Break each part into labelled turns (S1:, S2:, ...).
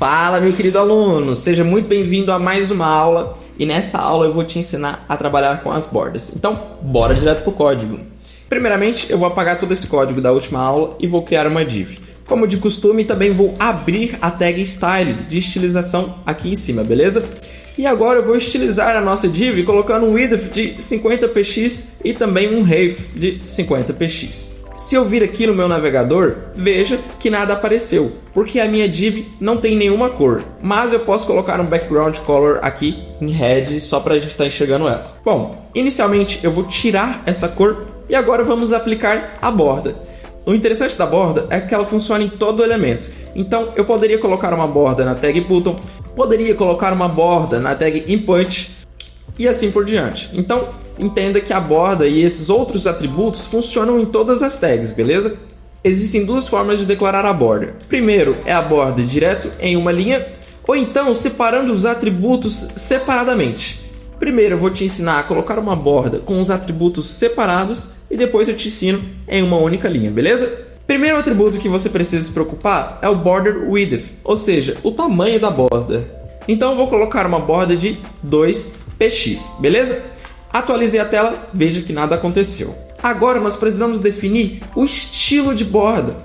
S1: Fala, meu querido aluno! Seja muito bem-vindo a mais uma aula e nessa aula eu vou te ensinar a trabalhar com as bordas. Então, bora direto para o código. Primeiramente, eu vou apagar todo esse código da última aula e vou criar uma div. Como de costume, também vou abrir a tag Style de estilização aqui em cima, beleza? E agora eu vou estilizar a nossa div colocando um width de 50px e também um height de 50px. Se eu vir aqui no meu navegador, veja que nada apareceu, porque a minha div não tem nenhuma cor, mas eu posso colocar um background color aqui em red só para a gente estar enxergando ela. Bom, inicialmente eu vou tirar essa cor e agora vamos aplicar a borda. O interessante da borda é que ela funciona em todo elemento. Então eu poderia colocar uma borda na tag button, poderia colocar uma borda na tag input e assim por diante. Então entenda que a borda e esses outros atributos funcionam em todas as tags, beleza? Existem duas formas de declarar a borda. Primeiro é a borda direto em uma linha, ou então separando os atributos separadamente. Primeiro eu vou te ensinar a colocar uma borda com os atributos separados e depois eu te ensino em uma única linha, beleza? Primeiro atributo que você precisa se preocupar é o border width, ou seja, o tamanho da borda. Então eu vou colocar uma borda de 2px, beleza? Atualizei a tela, veja que nada aconteceu. Agora nós precisamos definir o estilo de borda.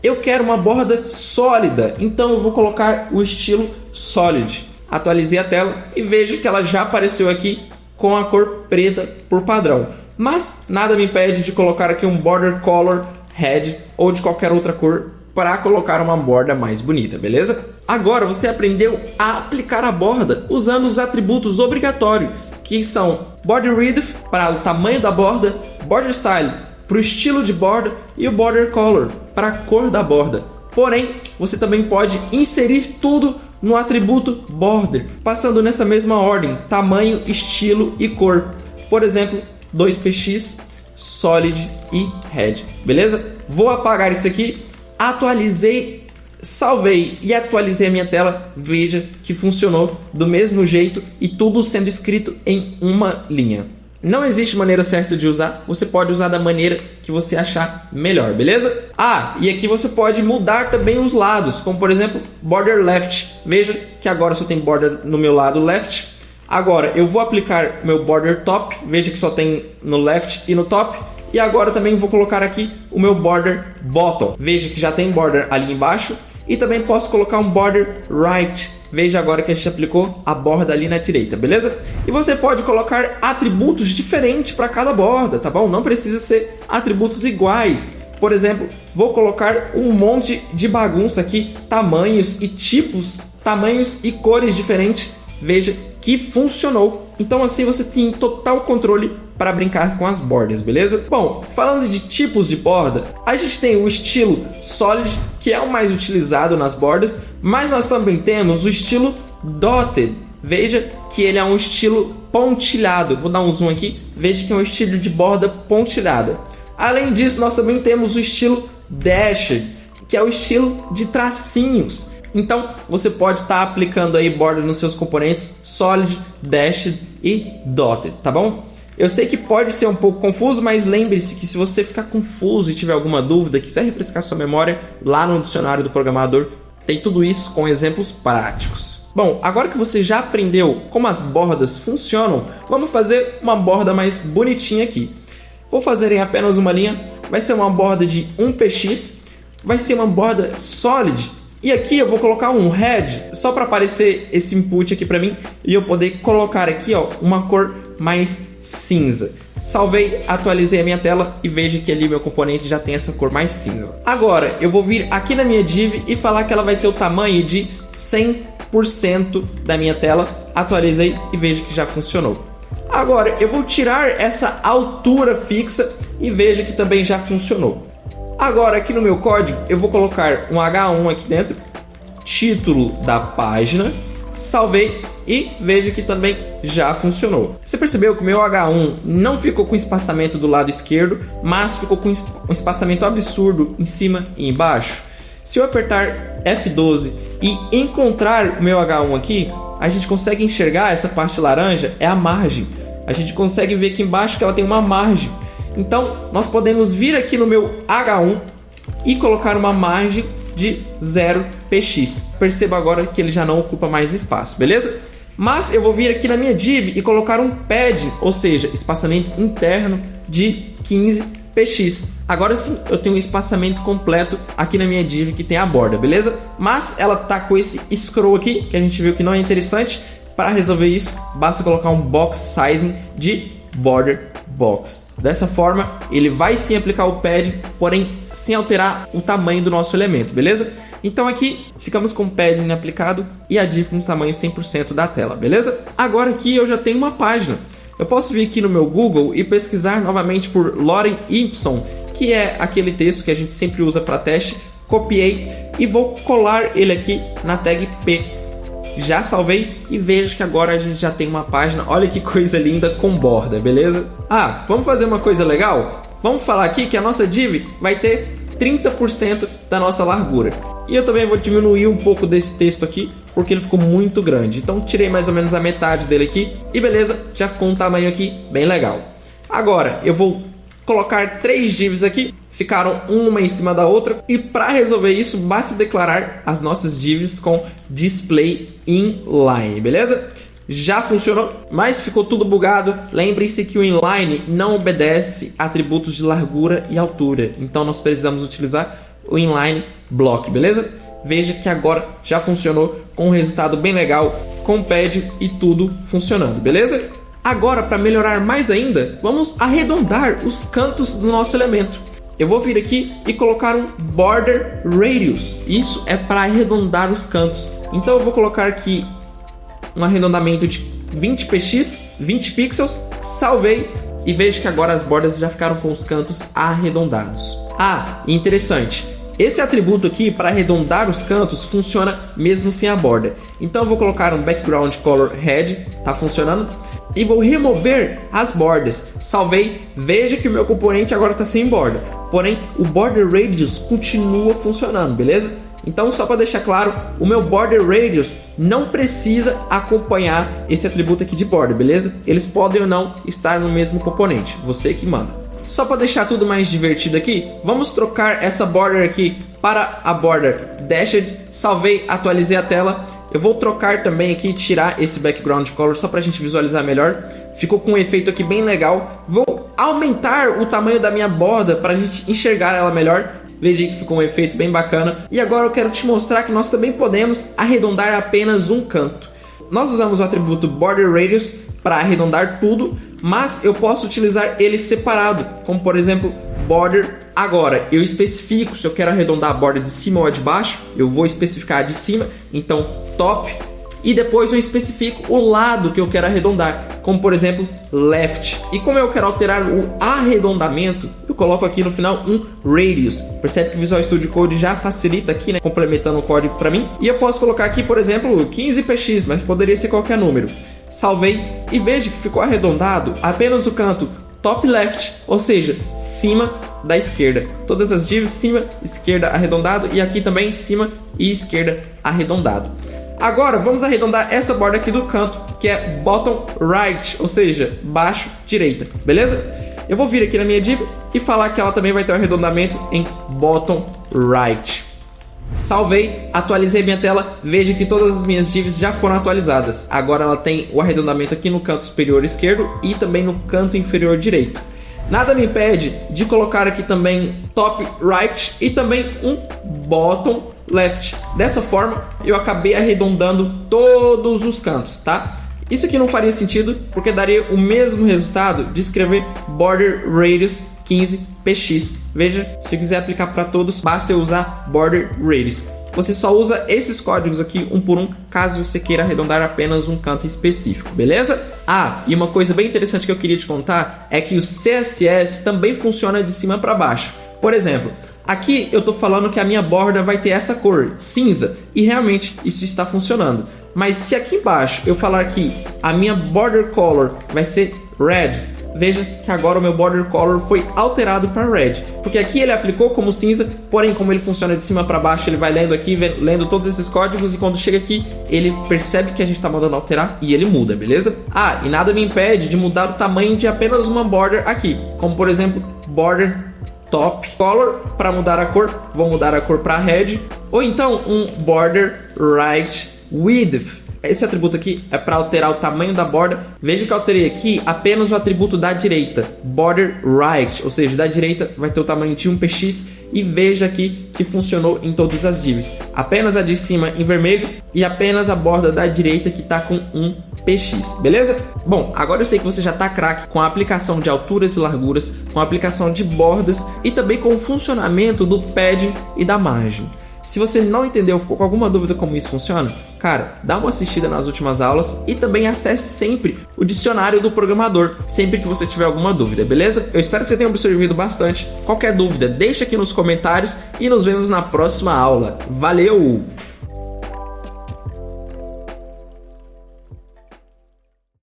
S1: Eu quero uma borda sólida, então eu vou colocar o estilo Solid. Atualizei a tela e veja que ela já apareceu aqui com a cor preta por padrão. Mas nada me impede de colocar aqui um border color red ou de qualquer outra cor para colocar uma borda mais bonita, beleza? Agora você aprendeu a aplicar a borda usando os atributos obrigatórios, que são border width para o tamanho da borda, border style para o estilo de borda e o border color para a cor da borda. Porém, você também pode inserir tudo no atributo border, passando nessa mesma ordem, tamanho, estilo e cor. Por exemplo, 2px, solid e red, beleza? Vou apagar isso aqui, atualizei, salvei e atualizei a minha tela, veja que funcionou do mesmo jeito e tudo sendo escrito em uma linha. Não existe maneira certa de usar, você pode usar da maneira que você achar melhor, beleza? E aqui você pode mudar também os lados, como por exemplo, border left. Veja que agora só tem border no meu lado left. Agora eu vou aplicar meu border top, veja que só tem no left e no top. E agora também vou colocar aqui o meu border bottom, veja que já tem border ali embaixo. E também posso colocar um border right. Veja agora que a gente aplicou a borda ali na direita, beleza? E você pode colocar atributos diferentes para cada borda, tá bom? Não precisa ser atributos iguais. Por exemplo, vou colocar um monte de bagunça aqui, tamanhos e tipos, tamanhos e cores diferentes. Veja que funcionou. Então assim você tem total controle para brincar com as bordas, beleza? Bom, falando de tipos de borda, a gente tem o estilo Solid, que é o mais utilizado nas bordas, mas nós também temos o estilo Dotted. Veja que ele é um estilo pontilhado. Vou dar um zoom aqui, veja que é um estilo de borda pontilhada. Além disso, nós também temos o estilo Dashed, que é o estilo de tracinhos. Então, você pode estar aplicando aí borda nos seus componentes Solid, Dashed e Dotted, tá bom? Eu sei que pode ser um pouco confuso, mas lembre-se que se você ficar confuso e tiver alguma dúvida, quiser refrescar sua memória, lá no dicionário do programador tem tudo isso com exemplos práticos. Bom, agora que você já aprendeu como as bordas funcionam, vamos fazer uma borda mais bonitinha aqui. Vou fazer em apenas uma linha, vai ser uma borda de 1px, vai ser uma borda solid. E aqui eu vou colocar um red, só para aparecer esse input aqui para mim e eu poder colocar aqui uma cor mais cinza. Salvei, atualizei a minha tela e veja que ali meu componente já tem essa cor mais cinza. Agora eu vou vir aqui na minha div e falar que ela vai ter o tamanho de 100% da minha tela. Atualizei e veja que já funcionou. Agora eu vou tirar essa altura fixa e veja que também já funcionou. Agora aqui no meu código eu vou colocar um H1 aqui dentro, título da página, salvei e veja que também já funcionou. Você percebeu que o meu H1 não ficou com espaçamento do lado esquerdo, mas ficou com um espaçamento absurdo em cima e embaixo? Se eu apertar F12 e encontrar o meu H1 aqui, a gente consegue enxergar essa parte laranja, é a margem. A gente consegue ver aqui embaixo que ela tem uma margem. Então, nós podemos vir aqui no meu H1 e colocar uma margem de 0 px. Perceba agora que ele já não ocupa mais espaço, beleza? Mas eu vou vir aqui na minha div e colocar um pad, ou seja, espaçamento interno de 15 px. Agora sim, eu tenho um espaçamento completo aqui na minha div que tem a borda, beleza? Mas ela tá com esse scroll aqui, que a gente viu que não é interessante. Para resolver isso, basta colocar um box sizing de border box. Dessa forma, ele vai sim aplicar o pad, porém sem alterar o tamanho do nosso elemento, beleza? Então aqui ficamos com o padding aplicado e a div com o tamanho 100% da tela, beleza? Agora aqui eu já tenho uma página. Eu posso vir aqui no meu Google e pesquisar novamente por Lorem Ipsum, que é aquele texto que a gente sempre usa para teste. Copiei e vou colar ele aqui na tag P. Já salvei e veja que agora a gente já tem uma página. Olha que coisa linda com borda, beleza? Ah, vamos fazer uma coisa legal? Vamos falar aqui que a nossa div vai ter 30% da nossa largura. E eu também vou diminuir um pouco desse texto aqui, porque ele ficou muito grande. Então tirei mais ou menos a metade dele aqui e beleza, já ficou um tamanho aqui bem legal. Agora eu vou colocar 3 divs aqui, ficaram uma em cima da outra. E para resolver isso, basta declarar as nossas divs com display inline, beleza? Já funcionou, mas ficou tudo bugado. Lembrem-se que o inline não obedece atributos de largura e altura, então nós precisamos utilizar o inline block, beleza? Veja que agora já funcionou com um resultado bem legal, com o pad e tudo funcionando, beleza? Agora, para melhorar mais ainda, vamos arredondar os cantos do nosso elemento. Eu vou vir aqui e colocar um border radius. Isso é para arredondar os cantos. Então eu vou colocar aqui um arredondamento de 20 px, 20 pixels, salvei e veja que agora as bordas já ficaram com os cantos arredondados. Ah, interessante, esse atributo aqui para arredondar os cantos funciona mesmo sem a borda. Então eu vou colocar um background color red, tá funcionando, e vou remover as bordas. Salvei, veja que o meu componente agora está sem borda, porém o border radius continua funcionando, beleza? Então, só para deixar claro, o meu border radius não precisa acompanhar esse atributo aqui de borda, beleza? Eles podem ou não estar no mesmo componente, você que manda. Só para deixar tudo mais divertido aqui, vamos trocar essa border aqui para a border dashed. Salvei, atualizei a tela. Eu vou trocar também aqui, tirar esse background color só para a gente visualizar melhor. Ficou com um efeito aqui bem legal. Vou aumentar o tamanho da minha borda para a gente enxergar ela melhor. Veja aí que ficou um efeito bem bacana. E agora eu quero te mostrar que nós também podemos arredondar apenas um canto. Nós usamos o atributo border radius para arredondar tudo, mas eu posso utilizar ele separado, como por exemplo border. Agora eu especifico se eu quero arredondar a borda de cima ou de baixo. Eu vou especificar de cima, então top. E depois eu especifico o lado que eu quero arredondar, como por exemplo left. E como eu quero alterar o arredondamento, eu coloco aqui no final um radius. Percebe que o Visual Studio Code já facilita aqui, né, complementando o código para mim. E eu posso colocar aqui, por exemplo, 15 px, mas poderia ser qualquer número. Salvei e veja que ficou arredondado apenas o canto top left, ou seja, cima da esquerda. Todas as divs cima, esquerda arredondado, e aqui também cima e esquerda arredondado. Agora vamos arredondar essa borda aqui do canto, que é bottom right, ou seja, baixo direita, beleza? Eu vou vir aqui na minha div e falar que ela também vai ter um arredondamento em bottom right. Salvei, atualizei minha tela, veja que todas as minhas divs já foram atualizadas. Agora ela tem o arredondamento aqui no canto superior esquerdo e também no canto inferior direito. Nada me impede de colocar aqui também top right e também um bottom left. Dessa forma eu acabei arredondando todos os cantos, tá? Isso aqui não faria sentido porque daria o mesmo resultado de escrever border radius 15 px. Veja, se eu quiser aplicar para todos, basta eu usar border radius. Você só usa esses códigos aqui um por um, caso você queira arredondar apenas um canto específico, beleza? Ah, e uma coisa bem interessante que eu queria te contar é que o CSS também funciona de cima para baixo. Por exemplo, aqui eu estou falando que a minha borda vai ter essa cor, cinza, e realmente isso está funcionando. Mas se aqui embaixo eu falar que a minha border color vai ser red, veja que agora o meu border color foi alterado para red, porque aqui ele aplicou como cinza, porém como ele funciona de cima para baixo, ele vai lendo aqui, lendo todos esses códigos, e quando chega aqui, ele percebe que a gente está mandando alterar e ele muda, beleza? Ah, e nada me impede de mudar o tamanho de apenas uma border aqui, como por exemplo, border top color, para mudar a cor, vou mudar a cor para red, ou então um border right width. Esse atributo aqui é para alterar o tamanho da borda. Veja que eu alterei aqui apenas o atributo da direita, border right, ou seja, da direita vai ter o tamanho de 1px, e veja aqui que funcionou em todas as divs. Apenas a de cima em vermelho e apenas a borda da direita que está com 1px, beleza? Bom, agora eu sei que você já está craque com a aplicação de alturas e larguras, com a aplicação de bordas e também com o funcionamento do padding e da margem. Se você não entendeu, ficou com alguma dúvida como isso funciona, cara, dá uma assistida nas últimas aulas e também acesse sempre o dicionário do programador, sempre que você tiver alguma dúvida, beleza? Eu espero que você tenha absorvido bastante. Qualquer dúvida, deixa aqui nos comentários e nos vemos na próxima aula. Valeu!